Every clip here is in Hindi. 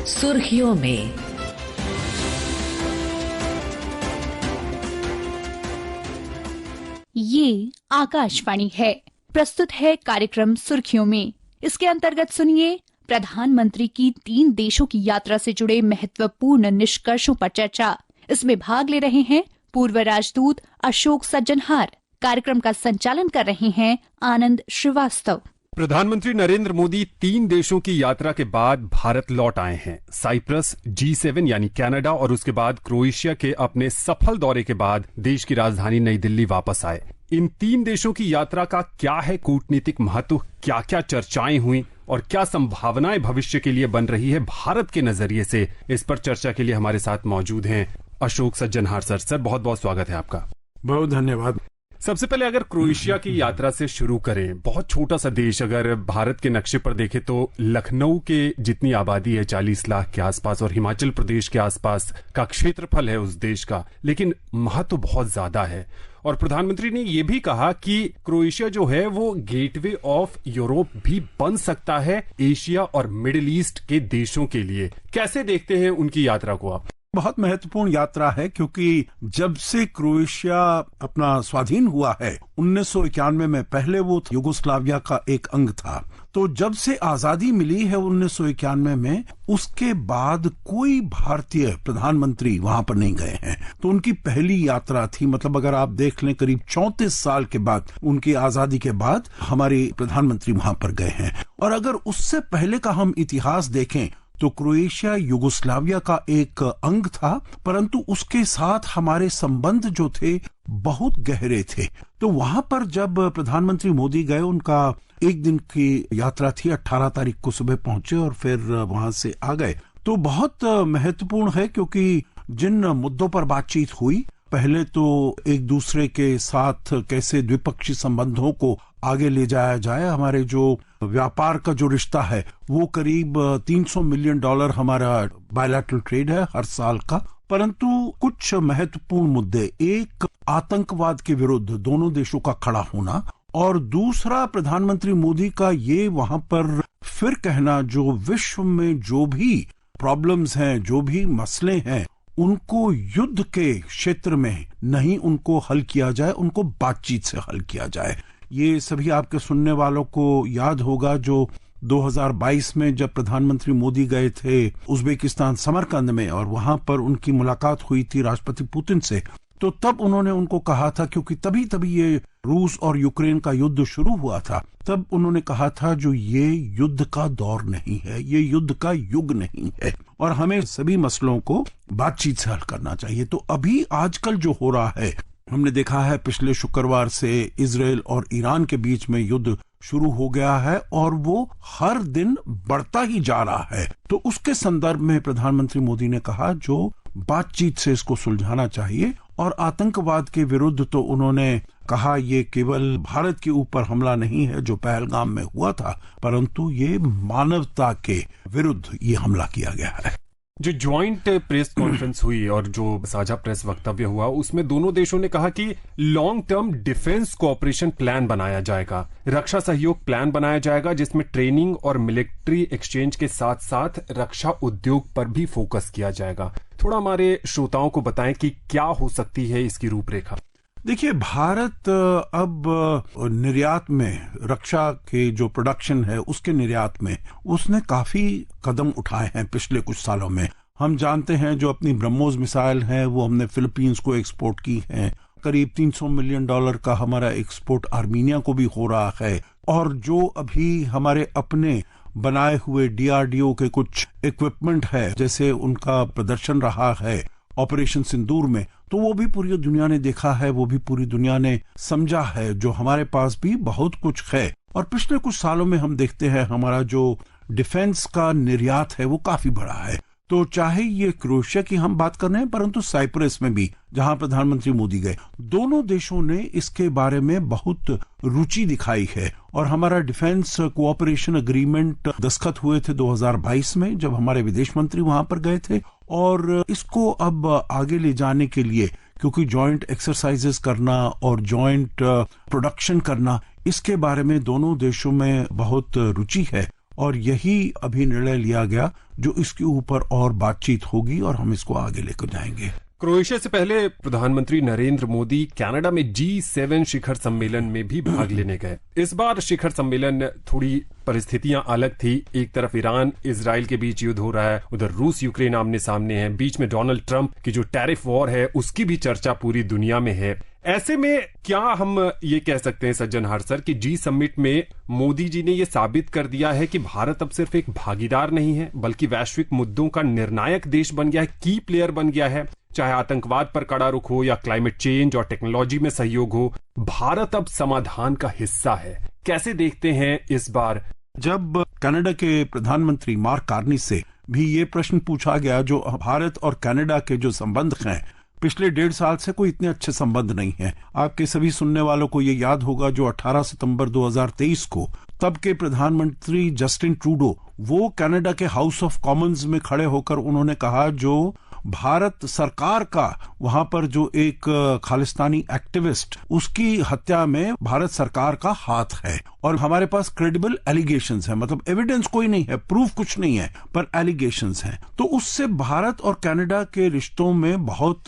सुर्खियों में। ये आकाशवाणी है, प्रस्तुत है कार्यक्रम सुर्खियों में। इसके अंतर्गत सुनिए प्रधानमंत्री की 3 देशों की यात्रा से जुड़े महत्वपूर्ण निष्कर्षों पर चर्चा। इसमें भाग ले रहे हैं पूर्व राजदूत अशोक सज्जनहार। कार्यक्रम का संचालन कर रहे हैं आनंद श्रीवास्तव। प्रधानमंत्री नरेंद्र मोदी 3 देशों की यात्रा के बाद भारत लौट आए हैं। साइप्रस, G7 यानी कनाडा और उसके बाद क्रोएशिया के अपने सफल दौरे के बाद देश की राजधानी नई दिल्ली वापस आए। इन 3 देशों की यात्रा का क्या है कूटनीतिक महत्व, क्या क्या चर्चाएं हुई और क्या संभावनाएं भविष्य के लिए बन रही है भारत के नजरिए से, इस पर चर्चा के लिए हमारे साथ मौजूद हैं अशोक सज्जनहार सर। सर, बहुत बहुत स्वागत है आपका। बहुत धन्यवाद। सबसे पहले अगर क्रोएशिया की यात्रा से शुरू करें, बहुत छोटा सा देश, अगर भारत के नक्शे पर देखें तो लखनऊ के जितनी आबादी है 40 लाख के आसपास और हिमाचल प्रदेश के आसपास का क्षेत्रफल है उस देश का, लेकिन महत्व बहुत ज्यादा है। और प्रधानमंत्री ने यह भी कहा कि क्रोएशिया जो है वो गेटवे ऑफ यूरोप भी बन सकता है एशिया और मिडिल ईस्ट के देशों के लिए। कैसे देखते हैं उनकी यात्रा को आप? बहुत महत्वपूर्ण यात्रा है, क्योंकि जब से क्रोएशिया अपना स्वाधीन हुआ है 1991 में, पहले वो युगोस्लाविया का एक अंग था, तो जब से आजादी मिली है 1991 में, उसके बाद कोई भारतीय प्रधानमंत्री वहां पर नहीं गए हैं। तो उनकी पहली यात्रा थी। मतलब अगर आप देख लें, करीब 34 साल के बाद, उनकी आजादी के बाद हमारे प्रधानमंत्री वहां पर गए हैं। और अगर उससे पहले का हम इतिहास देखें तो क्रोएशिया युगोस्लाविया का एक अंग था, परंतु उसके साथ हमारे संबंध जो थे बहुत गहरे थे। तो वहां पर जब प्रधानमंत्री मोदी गए, उनका एक दिन की यात्रा थी, 18 तारीख को सुबह पहुंचे और फिर वहां से आ गए। तो बहुत महत्वपूर्ण है, क्योंकि जिन मुद्दों पर बातचीत हुई, पहले तो एक दूसरे के साथ कैसे द्विपक्षीय संबंधों को आगे ले जाया जाए। हमारे जो व्यापार का जो रिश्ता है वो करीब $300 मिलियन हमारा बायलैटरल ट्रेड है हर साल का। परंतु कुछ महत्वपूर्ण मुद्दे, एक आतंकवाद के विरुद्ध दोनों देशों का खड़ा होना, और दूसरा प्रधानमंत्री मोदी का ये वहां पर फिर कहना, जो विश्व में जो भी प्रॉब्लम्स हैं, जो भी मसले हैं, उनको युद्ध के क्षेत्र में नहीं उनको हल किया जाए, उनको बातचीत से हल किया जाए। ये सभी आपके सुनने वालों को याद होगा, जो 2022 में जब प्रधानमंत्री मोदी गए थे उज्बेकिस्तान समरकंद में, और वहां पर उनकी मुलाकात हुई थी राष्ट्रपति पुतिन से, तो तब उन्होंने उनको कहा था, क्योंकि तभी ये रूस और यूक्रेन का युद्ध शुरू हुआ था, तब उन्होंने कहा था जो ये युद्ध का दौर नहीं है, ये युद्ध का युग नहीं है, और हमें सभी मसलों को बातचीत से हल करना चाहिए। तो अभी आजकल जो हो रहा है, हमने देखा है पिछले शुक्रवार से इजराइल और ईरान के बीच में युद्ध शुरू हो गया है और वो हर दिन बढ़ता ही जा रहा है। तो उसके संदर्भ में प्रधानमंत्री मोदी ने कहा जो बातचीत से इसको सुलझाना चाहिए। और आतंकवाद के विरुद्ध तो उन्होंने कहा ये केवल भारत के ऊपर हमला नहीं है जो पहलगाम में हुआ था, परंतु ये मानवता के विरुद्ध ये हमला किया गया है। जो ज्वाइंट प्रेस कॉन्फ्रेंस हुई और जो साझा प्रेस वक्तव्य हुआ, उसमें दोनों देशों ने कहा कि long term defence cooperation plan बनाया जाएगा, रक्षा सहयोग प्लान बनाया जाएगा, जिसमें ट्रेनिंग और मिलिट्री एक्सचेंज के साथ साथ रक्षा उद्योग पर भी फोकस किया जाएगा। थोड़ा हमारे श्रोताओं को बताएं कि क्या हो सकती है इसकी रूपरेखा। देखिए, भारत अब निर्यात में, रक्षा के जो प्रोडक्शन है उसके निर्यात में उसने काफी कदम उठाए हैं पिछले कुछ सालों में। हम जानते हैं जो अपनी ब्रह्मोस मिसाइल है वो हमने फिलीपींस को एक्सपोर्ट की है, करीब $300 मिलियन का हमारा एक्सपोर्ट आर्मीनिया को भी हो रहा है। और जो अभी हमारे अपने बनाए हुए DRDO के कुछ इक्विपमेंट है, जैसे उनका प्रदर्शन रहा है ऑपरेशन सिंदूर में, तो वो भी पूरी दुनिया ने देखा है, वो भी पूरी दुनिया ने समझा है जो हमारे पास भी बहुत कुछ है। और पिछले कुछ सालों में हम देखते हैं हमारा जो डिफेंस का निर्यात है वो काफी बड़ा है। तो चाहे ये क्रोएशिया की हम बात कर रहे हैं, परंतु साइप्रस में भी जहां प्रधानमंत्री मोदी गए, दोनों देशों ने इसके बारे में बहुत रुचि दिखाई है। और हमारा डिफेंस कोऑपरेशन एग्रीमेंट दस्तखत हुए थे 2022 में, जब हमारे विदेश मंत्री वहां पर गए थे। और इसको अब आगे ले जाने के लिए, क्योंकि जॉइंट एक्सरसाइजेस करना और जॉइंट प्रोडक्शन करना, इसके बारे में दोनों देशों में बहुत रुचि है। और यही अभी निर्णय लिया गया जो इसके ऊपर और बातचीत होगी और हम इसको आगे लेकर जाएंगे। क्रोएशिया से पहले प्रधानमंत्री नरेंद्र मोदी कनाडा में G7 शिखर सम्मेलन में भी भाग लेने गए। इस बार शिखर सम्मेलन थोड़ी परिस्थितियां अलग थी। एक तरफ ईरान इजराइल के बीच युद्ध हो रहा है, उधर रूस यूक्रेन आमने सामने है, बीच में डोनाल्ड ट्रंप की जो टैरिफ वॉर है उसकी भी चर्चा पूरी दुनिया में है। ऐसे में क्या हम ये कह सकते हैं सज्जनहार सर कि जी समिट में मोदी जी ने ये साबित कर दिया है कि भारत अब सिर्फ एक भागीदार नहीं है बल्कि वैश्विक मुद्दों का निर्णायक देश बन गया है, की प्लेयर बन गया है। चाहे आतंकवाद पर कड़ा रुख हो या क्लाइमेट चेंज और टेक्नोलॉजी में सहयोग हो, भारत अब समाधान का हिस्सा है। कैसे देखते हैं इस बार? जब कनाडा के प्रधानमंत्री मार्क कार्नी से भी ये प्रश्न पूछा गया, जो भारत और कनाडा के जो संबंध हैं पिछले 1.5 साल से कोई इतने अच्छे संबंध नहीं है। आपके सभी सुनने वालों को ये याद होगा जो 18 सितंबर 2023 को तब के प्रधानमंत्री जस्टिन ट्रूडो वो कनाडा के हाउस ऑफ कॉमन्स में खड़े होकर उन्होंने कहा जो भारत सरकार का वहां पर जो एक खालिस्तानी एक्टिविस्ट उसकी हत्या में भारत सरकार का हाथ है और हमारे पास क्रेडिबल एलिगेशंस है, मतलब एविडेंस कोई नहीं है, प्रूफ कुछ नहीं है पर एलिगेशंस हैं। तो उससे भारत और कनाडा के रिश्तों में बहुत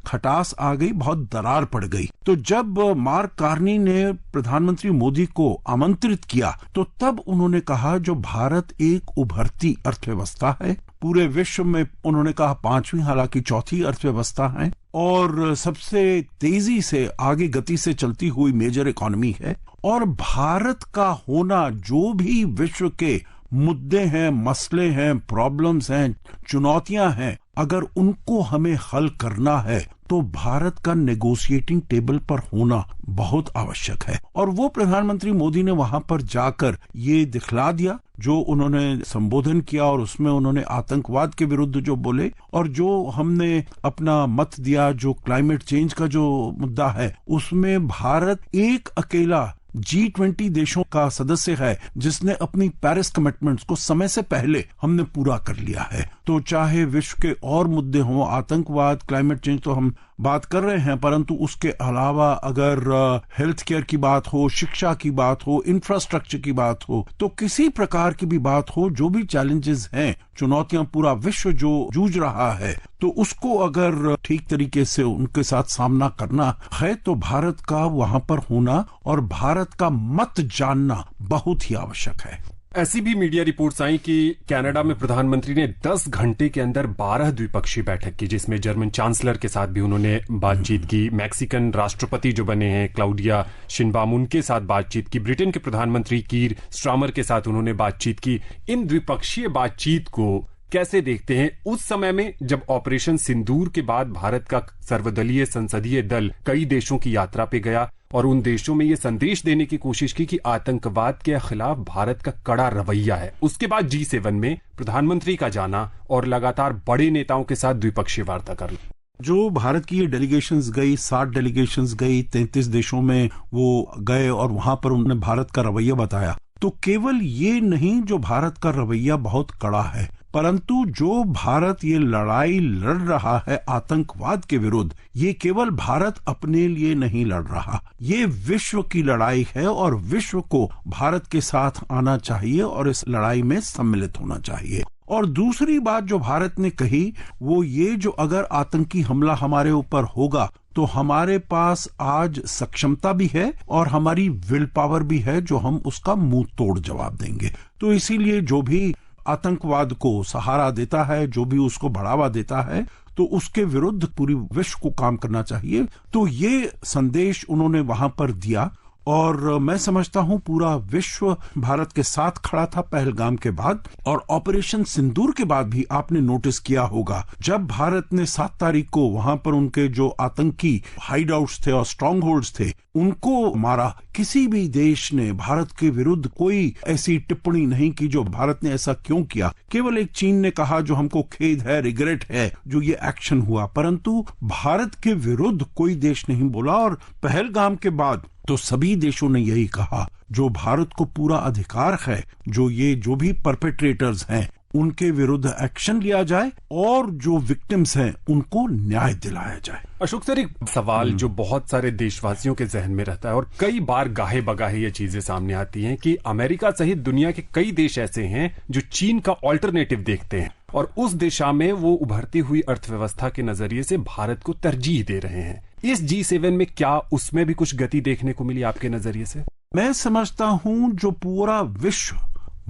खटास आ गई, बहुत दरार पड़ गई। तो जब मार्क कार्नी ने प्रधानमंत्री मोदी को आमंत्रित किया तो तब उन्होंने कहा जो भारत एक उभरती अर्थव्यवस्था है, पूरे विश्व में उन्होंने कहा 5वीं हालांकि 4थी अर्थव्यवस्था है और सबसे तेजी से आगे गति से चलती हुई मेजर इकोनॉमी है और भारत का होना जो भी विश्व के मुद्दे हैं, मसले हैं, प्रॉब्लम्स हैं, चुनौतियां हैं, अगर उनको हमें हल करना है तो भारत का नेगोशिएटिंग टेबल पर होना बहुत आवश्यक है। और वो प्रधानमंत्री मोदी ने वहां पर जाकर ये दिखला दिया जो उन्होंने संबोधन किया और उसमें उन्होंने आतंकवाद के विरुद्ध जो बोले और जो हमने अपना मत दिया जो क्लाइमेट चेंज का जो मुद्दा है उसमें भारत एक अकेला G20 देशों का सदस्य है जिसने अपनी पेरिस कमिटमेंट्स को समय से पहले हमने पूरा कर लिया है। तो चाहे विश्व के और मुद्दे हों, आतंकवाद, क्लाइमेट चेंज तो हम बात कर रहे हैं, परंतु उसके अलावा अगर हेल्थ केयर की बात हो, शिक्षा की बात हो, इंफ्रास्ट्रक्चर की बात हो, तो किसी प्रकार की भी बात हो, जो भी चैलेंजेस हैं, चुनौतियां पूरा विश्व जो जूझ रहा है, तो उसको अगर ठीक तरीके से उनके साथ सामना करना है तो भारत का वहां पर होना और भारत का मत जानना बहुत ही आवश्यक है। ऐसी भी मीडिया रिपोर्ट्स आई कि कनाडा में प्रधानमंत्री ने 10 घंटे के अंदर 12 द्विपक्षीय बैठक की, जिसमें जर्मन चांसलर के साथ भी उन्होंने बातचीत की, मैक्सिकन राष्ट्रपति जो बने हैं क्लाउडिया शिनबाम उनके साथ बातचीत की, ब्रिटेन के प्रधानमंत्री कीर स्टारमर के साथ उन्होंने बातचीत की। इन द्विपक्षीय बातचीत को कैसे देखते हैं उस समय में जब ऑपरेशन सिंदूर के बाद भारत का सर्वदलीय संसदीय दल कई देशों की यात्रा पे गया और उन देशों में ये संदेश देने की कोशिश की कि आतंकवाद के खिलाफ भारत का कड़ा रवैया है। उसके बाद G7 में प्रधानमंत्री का जाना और लगातार बड़े नेताओं के साथ द्विपक्षीय वार्ता करना। जो भारत की ये डेलीगेशंस गई, 60 डेलीगेशंस गई, 33 देशों में वो गए और वहां पर उन्होंने भारत का रवैया बताया। तो केवल ये नहीं जो भारत का रवैया बहुत कड़ा है, परंतु जो भारत ये लड़ाई लड़ रहा है आतंकवाद के विरुद्ध, ये केवल भारत अपने लिए नहीं लड़ रहा, ये विश्व की लड़ाई है और विश्व को भारत के साथ आना चाहिए और इस लड़ाई में सम्मिलित होना चाहिए। और दूसरी बात जो भारत ने कही वो ये जो अगर आतंकी हमला हमारे ऊपर होगा तो हमारे पास आज सक्षमता भी है और हमारी विल पावर भी है जो हम उसका मुंह तोड़ जवाब देंगे। तो इसीलिए जो भी आतंकवाद को सहारा देता है, जो भी उसको बढ़ावा देता है, तो उसके विरुद्ध पूरी विश्व को काम करना चाहिए। तो ये संदेश उन्होंने वहां पर दिया और मैं समझता हूं पूरा विश्व भारत के साथ खड़ा था पहलगाम के बाद। और ऑपरेशन सिंदूर के बाद भी आपने नोटिस किया होगा जब भारत ने 7 तारीख को वहां पर उनके जो आतंकी हाइडआउट्स थे और स्ट्रॉन्ग होल्ड्स थे उनको मारा, किसी भी देश ने भारत के विरुद्ध कोई ऐसी टिप्पणी नहीं की जो भारत ने ऐसा क्यों किया। केवल एक चीन ने कहा जो हमको खेद है, रिग्रेट है जो ये एक्शन हुआ, परंतु भारत के विरुद्ध कोई देश नहीं बोला। और पहलगाम के बाद तो सभी देशों ने यही कहा जो भारत को पूरा अधिकार है, जो भी परपेट्रेटर्स हैं उनके विरुद्ध एक्शन लिया जाए और जो विक्टिम्स हैं उनको न्याय दिलाया जाए। अशोक सर, एक सवाल जो बहुत सारे देशवासियों के जहन में रहता है और कई बार गाहे बगाहे ये चीजें सामने आती हैं कि अमेरिका सहित दुनिया के कई देश ऐसे हैं जो चीन का ऑल्टरनेटिव देखते हैं और उस दिशा में वो उभरती हुई अर्थव्यवस्था के नजरिए से भारत को तरजीह दे रहे हैं। इस G7 में क्या उसमें भी कुछ गति देखने को मिली आपके नजरिए से? मैं समझता हूं जो पूरा विश्व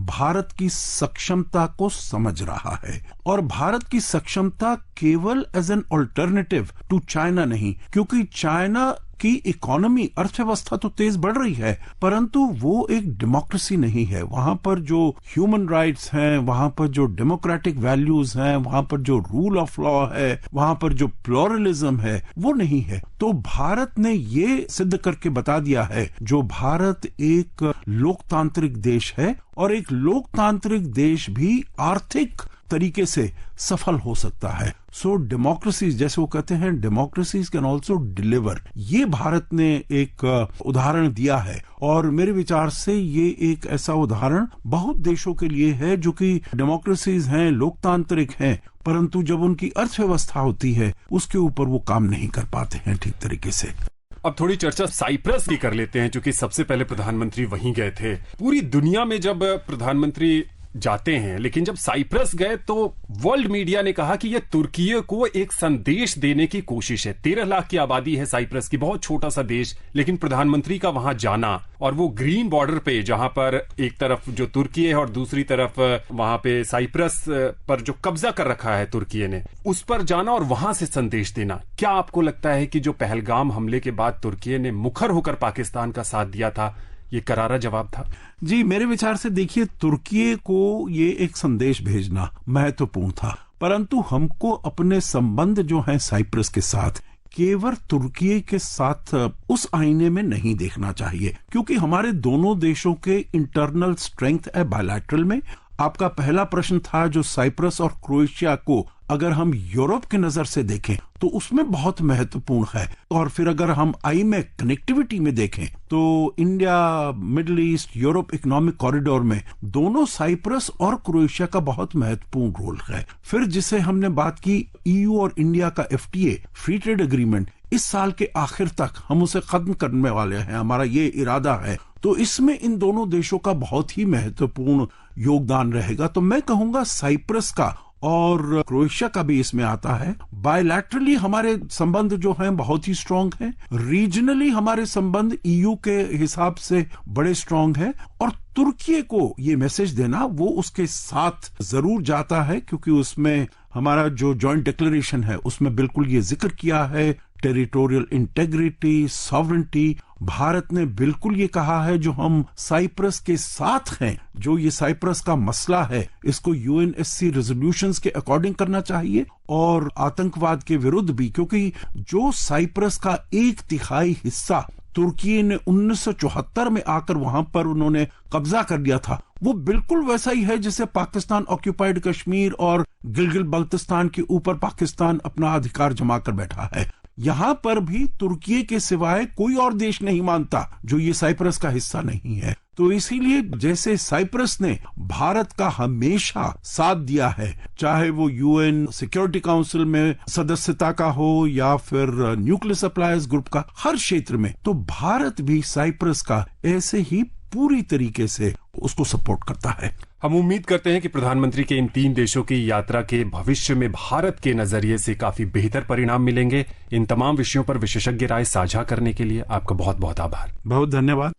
भारत की सक्षमता को समझ रहा है और भारत की सक्षमता केवल as an alternative to China नहीं, क्योंकि चाइना की इकोनॉमी अर्थव्यवस्था तो तेज बढ़ रही है परंतु वो एक डेमोक्रेसी नहीं है। वहां पर जो ह्यूमन राइट्स हैं, वहां पर जो डेमोक्रेटिक वैल्यूज हैं, वहां पर जो रूल ऑफ लॉ है, वहां पर जो प्लुरलिज्म है, वो नहीं है। तो भारत ने ये सिद्ध करके बता दिया है जो भारत एक लोकतांत्रिक देश है और एक लोकतांत्रिक देश भी आर्थिक तरीके से सफल हो सकता है। सो डेमोक्रेसीज, जैसे वो कहते हैं, डेमोक्रेसीज कैन ऑल्सो डिलीवर। ये भारत ने एक उदाहरण दिया है और मेरे विचार से ये एक ऐसा उदाहरण बहुत देशों के लिए है जो कि डेमोक्रेसीज हैं, लोकतांत्रिक हैं, परंतु जब उनकी अर्थव्यवस्था होती है उसके ऊपर वो काम नहीं कर पाते हैं ठीक तरीके से। अब थोड़ी चर्चा साइप्रस की कर लेते हैं, क्योंकि सबसे पहले प्रधानमंत्री वहीं गए थे। पूरी दुनिया में जब प्रधानमंत्री जाते हैं, लेकिन जब साइप्रस गए तो वर्ल्ड मीडिया ने कहा कि यह तुर्की को एक संदेश देने की कोशिश है। 13 लाख की आबादी है साइप्रस की, बहुत छोटा सा देश, लेकिन प्रधानमंत्री का वहां जाना और वो ग्रीन बॉर्डर पे जहां पर एक तरफ जो तुर्की है और दूसरी तरफ वहां पे साइप्रस पर जो कब्जा कर रखा है तुर्की ने, उस पर जाना और वहां से संदेश देना, क्या आपको लगता है कि जो पहलगाम हमले के बाद तुर्की ने मुखर होकर पाकिस्तान का साथ दिया था, ये करारा जवाब था? जी, मेरे विचार से देखिए, तुर्की को ये एक संदेश भेजना महत्वपूर्ण था, परंतु हमको अपने संबंध जो हैं साइप्रस के साथ केवल तुर्की के साथ उस आईने में नहीं देखना चाहिए, क्योंकि हमारे दोनों देशों के इंटरनल स्ट्रेंथ है बायलैटरल में। आपका पहला प्रश्न था जो साइप्रस और क्रोएशिया को अगर हम यूरोप की नजर से देखें तो उसमें बहुत महत्वपूर्ण है, और फिर अगर हम आईमेक कनेक्टिविटी में देखें तो India, middle east, Europe economic corridor में दोनों साइप्रस और क्रोएशिया का बहुत महत्वपूर्ण रोल है। फिर जिसे हमने बात की EU और इंडिया का FTA फ्री ट्रेड एग्रीमेंट, इस साल के आखिर तक हम उसे खत्म करने वाले हैं, हमारा ये इरादा है। तो इसमें इन दोनों देशों का बहुत ही महत्वपूर्ण योगदान रहेगा। तो मैं कहूंगा साइप्रस का और क्रोएशिया का भी इसमें आता है। बायलैटरली हमारे संबंध जो हैं बहुत ही स्ट्रांग हैं, रीजनली हमारे संबंध EU के हिसाब से बड़े स्ट्रांग हैं, और तुर्की को ये मैसेज देना वो उसके साथ जरूर जाता है, क्योंकि उसमें हमारा जो जॉइंट डिक्लेरेशन है उसमें बिल्कुल ये जिक्र किया है टेरिटोरियल इंटेग्रिटी, सॉवरेंटी। भारत ने बिल्कुल ये कहा है जो हम साइप्रस के साथ हैं, जो ये साइप्रस का मसला है इसको UNSC रेजोल्यूशंस के अकॉर्डिंग करना चाहिए, और आतंकवाद के विरुद्ध भी, क्योंकि जो साइप्रस का 1/3 हिस्सा तुर्की ने 1974 में आकर वहां पर उन्होंने कब्जा कर लिया था, वो बिल्कुल वैसा ही है जैसे पाकिस्तान ऑक्यूपाइड कश्मीर और गिलगित बल्तिस्तान के ऊपर पाकिस्तान अपना अधिकार जमा कर बैठा है। यहां पर भी तुर्की के सिवाय कोई और देश नहीं मानता जो ये साइप्रस का हिस्सा नहीं है। तो इसीलिए जैसे साइप्रस ने भारत का हमेशा साथ दिया है, चाहे वो UN सिक्योरिटी काउंसिल में सदस्यता का हो या फिर न्यूक्लियर सप्लायर्स ग्रुप का, हर क्षेत्र में, तो भारत भी साइप्रस का ऐसे ही पूरी तरीके से उसको सपोर्ट करता है। हम उम्मीद करते हैं कि प्रधानमंत्री के इन 3 देशों की यात्रा के भविष्य में भारत के नजरिए से काफी बेहतर परिणाम मिलेंगे। इन तमाम विषयों पर विशेषज्ञ राय साझा करने के लिए आपका बहुत बहुत आभार। बहुत धन्यवाद।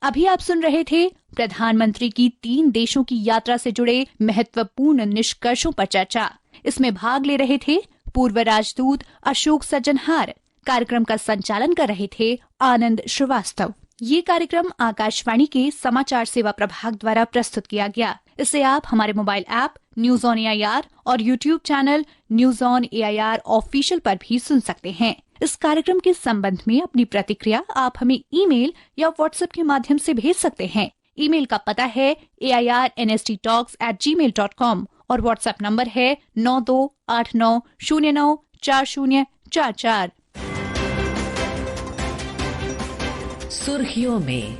अभी आप सुन रहे थे प्रधानमंत्री की 3 देशों की यात्रा से जुड़े महत्वपूर्ण निष्कर्षों पर चर्चा। इसमें भाग ले रहे थे पूर्व राजदूत अशोक सज्जनहार। कार्यक्रम का संचालन कर रहे थे आनंद श्रीवास्तव। ये कार्यक्रम आकाशवाणी के समाचार सेवा प्रभाग द्वारा प्रस्तुत किया गया। इसे आप हमारे mobile app news on AIR और YouTube channel news on AIR official पर भी सुन सकते हैं। इस कार्यक्रम के संबंध में अपनी प्रतिक्रिया आप हमें ईमेल या व्हाट्सएप के माध्यम से भेज सकते हैं। ईमेल का पता है airnsttalks@gmail.com और व्हाट्सएप नंबर है 9289094044। सुर्खियों में